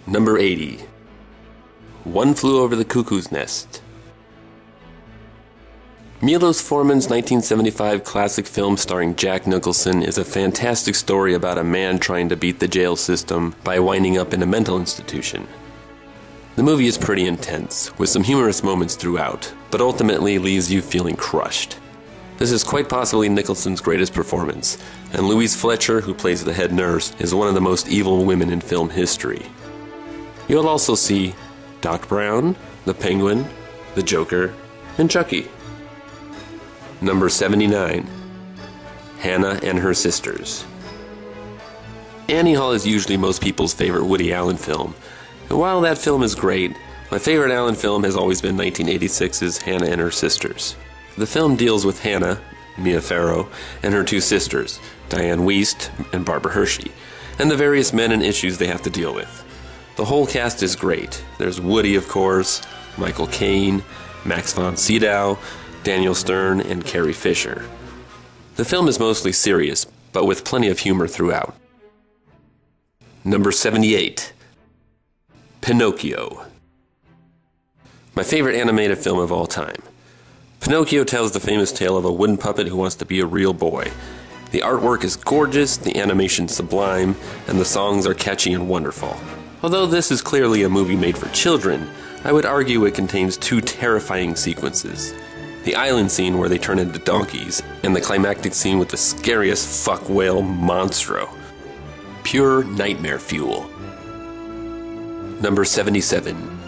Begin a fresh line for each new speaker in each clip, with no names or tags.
Number 80. One Flew Over the Cuckoo's Nest. Milos Forman's 1975 classic film starring Jack Nicholson is a fantastic story about a man trying to beat the jail system by winding up in a mental institution. The movie is pretty intense, with some humorous moments throughout, but ultimately leaves you feeling crushed. This is quite possibly Nicholson's greatest performance, and Louise Fletcher, who plays the head nurse, is one of the most evil women in film history. You'll also see Doc Brown, the Penguin, the Joker, and Chucky. Number 79. Hannah and Her Sisters. Annie Hall is usually most people's favorite Woody Allen film, and while that film is great, my favorite Allen film has always been 1986's Hannah and Her Sisters. The film deals with Hannah, Mia Farrow, and her two sisters, Diane Wiest and Barbara Hershey, and the various men and issues they have to deal with. The whole cast is great. There's Woody, of course, Michael Caine, Max von Sydow, Daniel Stern, and Carrie Fisher. The film is mostly serious, but with plenty of humor throughout. Number 78. Pinocchio. My favorite animated film of all time. Pinocchio tells the famous tale of a wooden puppet who wants to be a real boy. The artwork is gorgeous, the animation sublime, and the songs are catchy and wonderful. Although this is clearly a movie made for children, I would argue it contains two terrifying sequences. The island scene where they turn into donkeys, and the climactic scene with the scariest fuck whale Monstro. Pure nightmare fuel. Number 77.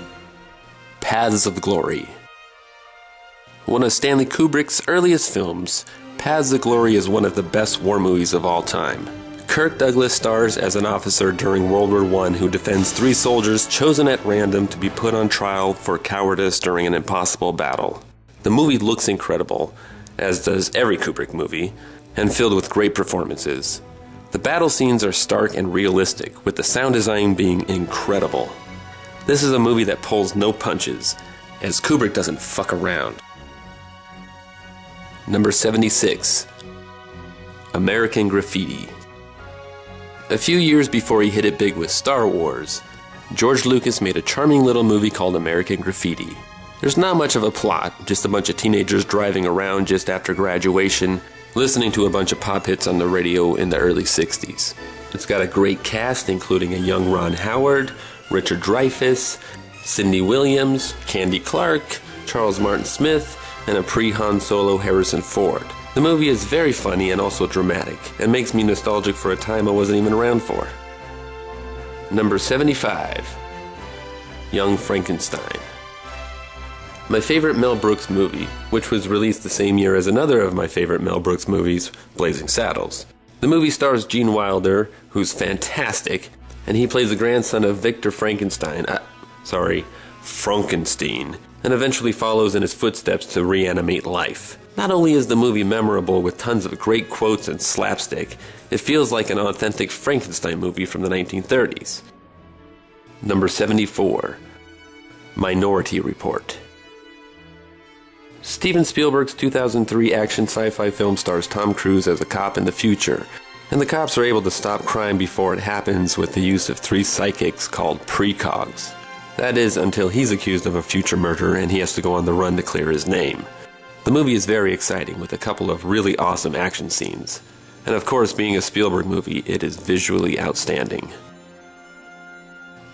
Paths of Glory. One of Stanley Kubrick's earliest films, Paths of Glory is one of the best war movies of all time. Kirk Douglas stars as an officer during World War I who defends 3 soldiers chosen at random to be put on trial for cowardice during an impossible battle. The movie looks incredible, as does every Kubrick movie, and filled with great performances. The battle scenes are stark and realistic, with the sound design being incredible. This is a movie that pulls no punches, as Kubrick doesn't fuck around. Number 76. American Graffiti. A few years before he hit it big with Star Wars, George Lucas made a charming little movie called American Graffiti. There's not much of a plot, just a bunch of teenagers driving around just after graduation, listening to a bunch of pop hits on the radio in the early 60s. It's got a great cast including a young Ron Howard, Richard Dreyfuss, Cindy Williams, Candy Clark, Charles Martin Smith, and a pre-Han Solo Harrison Ford. The movie is very funny and also dramatic, and makes me nostalgic for a time I wasn't even around for. Number 75. Young Frankenstein. My favorite Mel Brooks movie, which was released the same year as another of my favorite Mel Brooks movies, Blazing Saddles. The movie stars Gene Wilder, who's fantastic, and he plays the grandson of Victor Frankenstein, and eventually follows in his footsteps to reanimate life. Not only is the movie memorable with tons of great quotes and slapstick, it feels like an authentic Frankenstein movie from the 1930s. Number 74. Minority Report. Steven Spielberg's 2003 action sci-fi film stars Tom Cruise as a cop in the future, and the cops are able to stop crime before it happens with the use of 3 psychics called precogs. That is, until he's accused of a future murder and he has to go on the run to clear his name. The movie is very exciting with a couple of really awesome action scenes, and of course, being a Spielberg movie, it is visually outstanding.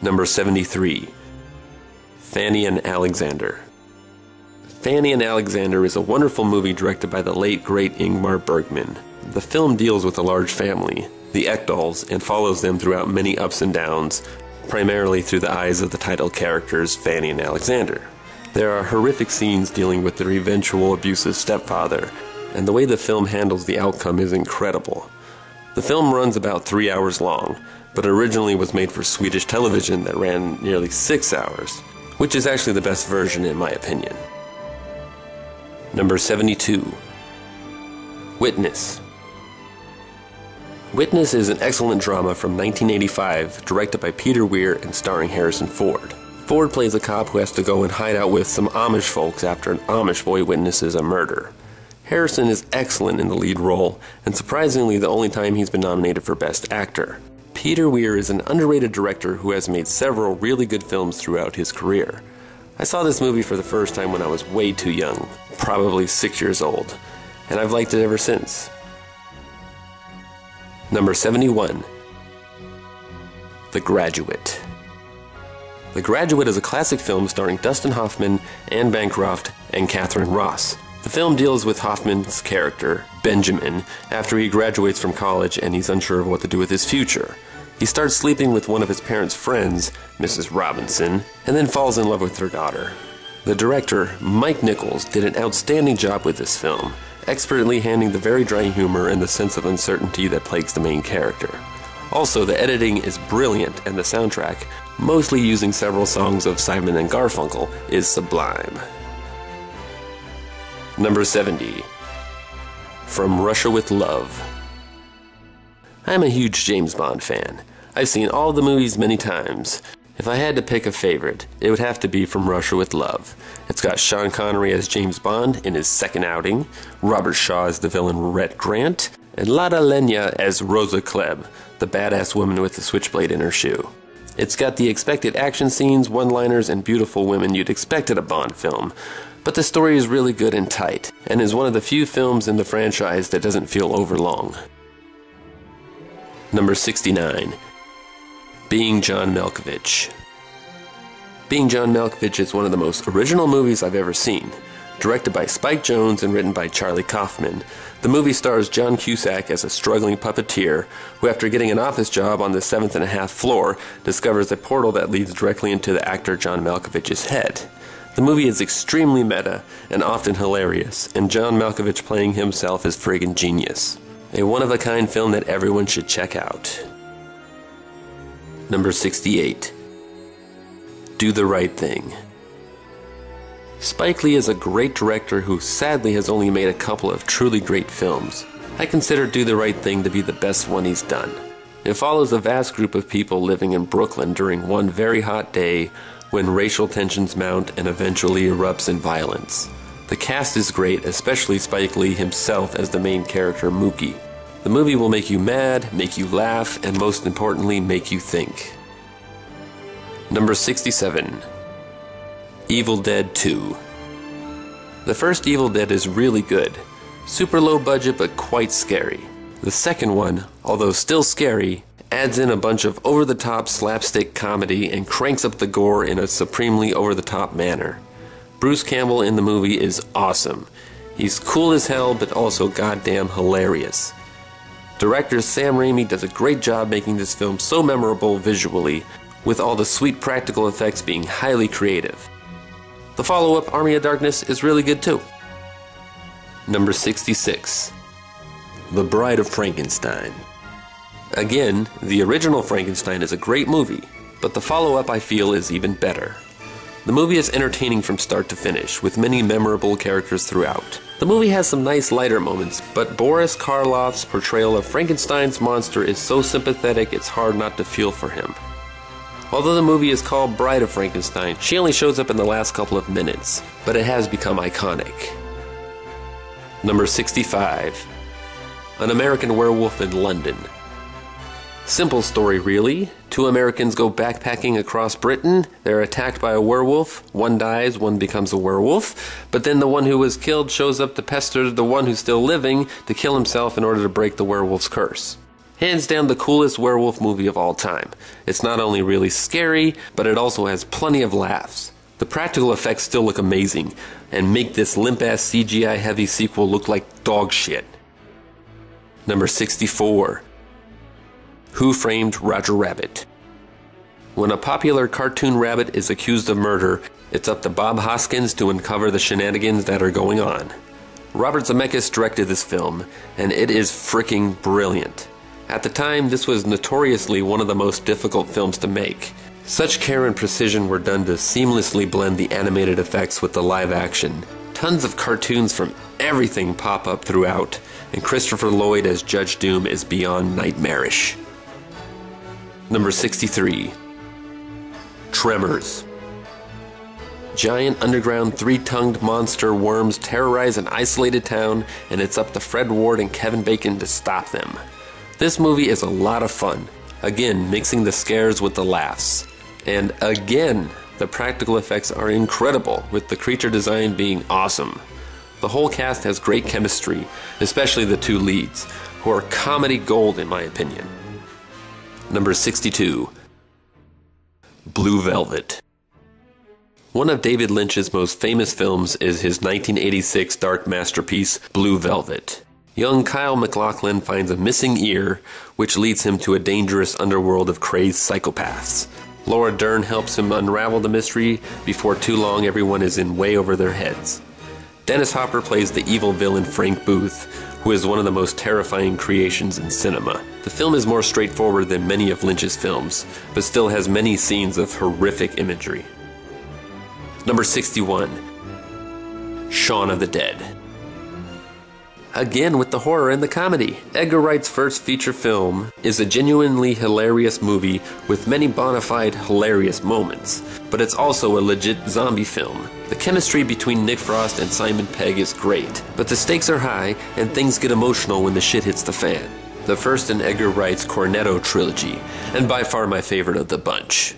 Number 73. Fanny and Alexander. Fanny and Alexander is a wonderful movie directed by the late great Ingmar Bergman. The film deals with a large family, the Ekdals, and follows them throughout many ups and downs, primarily through the eyes of the title characters Fanny and Alexander. There are horrific scenes dealing with their eventual abusive stepfather, and the way the film handles the outcome is incredible. The film runs about 3 hours long, but originally was made for Swedish television that ran nearly 6 hours, which is actually the best version in my opinion. Number 72. Witness. Witness is an excellent drama from 1985, directed by Peter Weir and starring Harrison Ford. Ford plays a cop who has to go and hide out with some Amish folks after an Amish boy witnesses a murder. Harrison is excellent in the lead role, and surprisingly the only time he's been nominated for Best Actor. Peter Weir is an underrated director who has made several really good films throughout his career. I saw this movie for the first time when I was way too young, probably 6 years old, and I've liked it ever since. Number 71. The Graduate. The Graduate is a classic film starring Dustin Hoffman, Anne Bancroft, and Katharine Ross. The film deals with Hoffman's character, Benjamin, after he graduates from college and he's unsure of what to do with his future. He starts sleeping with one of his parents' friends, Mrs. Robinson, and then falls in love with her daughter. The director, Mike Nichols, did an outstanding job with this film, expertly handling the very dry humor and the sense of uncertainty that plagues the main character. Also, the editing is brilliant and the soundtrack, mostly using several songs of Simon and Garfunkel, is sublime. Number 70. From Russia with Love. I'm a huge James Bond fan. I've seen all the movies many times. If I had to pick a favorite, it would have to be From Russia with Love. It's got Sean Connery as James Bond in his second outing, Robert Shaw as the villain Rhett Grant, and Lada Lenya as Rosa Klebb, the badass woman with the switchblade in her shoe. It's got the expected action scenes, one-liners, and beautiful women you'd expect at a Bond film, but the story is really good and tight, and is one of the few films in the franchise that doesn't feel overlong. Number 69. Being John Malkovich. Being John Malkovich is one of the most original movies I've ever seen. Directed by Spike Jonze and written by Charlie Kaufman, the movie stars John Cusack as a struggling puppeteer who, after getting an office job on the 7th and a half floor, discovers a portal that leads directly into the actor John Malkovich's head. The movie is extremely meta and often hilarious, and John Malkovich playing himself is friggin' genius. A one-of-a-kind film that everyone should check out. Number 68. Do the Right Thing. Spike Lee is a great director who sadly has only made a couple of truly great films. I consider Do the Right Thing to be the best one he's done. It follows a vast group of people living in Brooklyn during one very hot day when racial tensions mount and eventually erupts in violence. The cast is great, especially Spike Lee himself as the main character Mookie. The movie will make you mad, make you laugh, and most importantly, make you think. Number 67. Evil Dead 2. The first Evil Dead is really good. Super low budget but quite scary. The second one, although still scary, adds in a bunch of over-the-top slapstick comedy and cranks up the gore in a supremely over-the-top manner. Bruce Campbell in the movie is awesome. He's cool as hell but also goddamn hilarious. Director Sam Raimi does a great job making this film so memorable visually, with all the sweet practical effects being highly creative. The follow-up, Army of Darkness, is really good too. Number 66. The Bride of Frankenstein. Again, the original Frankenstein is a great movie, but the follow-up I feel is even better. The movie is entertaining from start to finish, with many memorable characters throughout. The movie has some nice lighter moments, but Boris Karloff's portrayal of Frankenstein's monster is so sympathetic it's hard not to feel for him. Although the movie is called Bride of Frankenstein, she only shows up in the last couple of minutes, but it has become iconic. Number 65. An American Werewolf in London. Simple story really. Two Americans go backpacking across Britain, they're attacked by a werewolf, one dies, one becomes a werewolf, but then the one who was killed shows up to pester the one who's still living to kill himself in order to break the werewolf's curse. Hands down the coolest werewolf movie of all time. It's not only really scary, but it also has plenty of laughs. The practical effects still look amazing, and make this limp-ass CGI-heavy sequel look like dog shit. Number 64. Who Framed Roger Rabbit? When a popular cartoon rabbit is accused of murder, it's up to Bob Hoskins to uncover the shenanigans that are going on. Robert Zemeckis directed this film, and it is freaking brilliant. At the time, this was notoriously one of the most difficult films to make. Such care and precision were done to seamlessly blend the animated effects with the live action. Tons of cartoons from everything pop up throughout, and Christopher Lloyd as Judge Doom is beyond nightmarish. Number 63. Tremors. Giant underground three-tongued monster worms terrorize an isolated town, and it's up to Fred Ward and Kevin Bacon to stop them. This movie is a lot of fun. again mixing the scares with the laughs. And again, the practical effects are incredible, with the creature design being awesome. The whole cast has great chemistry, especially the two leads, who are comedy gold in my opinion. Number 62. Blue Velvet. One of David Lynch's most famous films is his 1986 dark masterpiece, Blue Velvet. Young Kyle MacLachlan finds a missing ear, which leads him to a dangerous underworld of crazed psychopaths. Laura Dern helps him unravel the mystery. Before too long, everyone is in way over their heads. Dennis Hopper plays the evil villain Frank Booth, who is one of the most terrifying creations in cinema. The film is more straightforward than many of Lynch's films, but still has many scenes of horrific imagery. Number 61. Shaun of the Dead. Again with the horror and the comedy. Edgar Wright's first feature film is a genuinely hilarious movie with many bona fide hilarious moments, but it's also a legit zombie film. The chemistry between Nick Frost and Simon Pegg is great, but the stakes are high and things get emotional when the shit hits the fan. The first in Edgar Wright's Cornetto trilogy, and by far my favorite of the bunch.